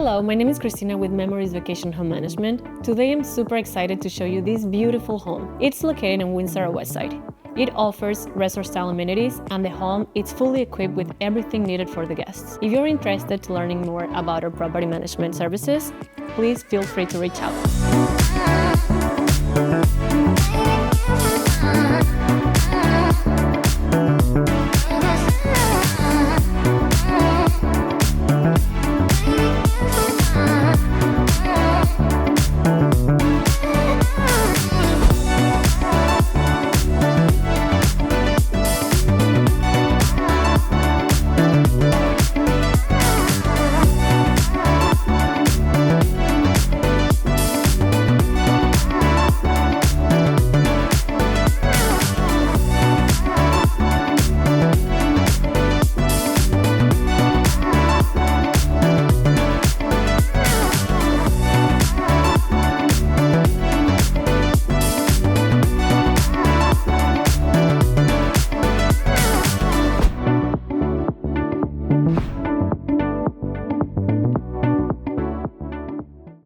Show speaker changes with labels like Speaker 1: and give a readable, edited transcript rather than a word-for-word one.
Speaker 1: Hello, my name is Christina with Memories Vacation Home Management. Today I'm super excited to show you this beautiful home. It's located in WINDSOR at Westside. It offers resort-style amenities and the home is fully equipped with everything needed for the guests. If you're interested in learning more about our property management services, please feel free to reach out.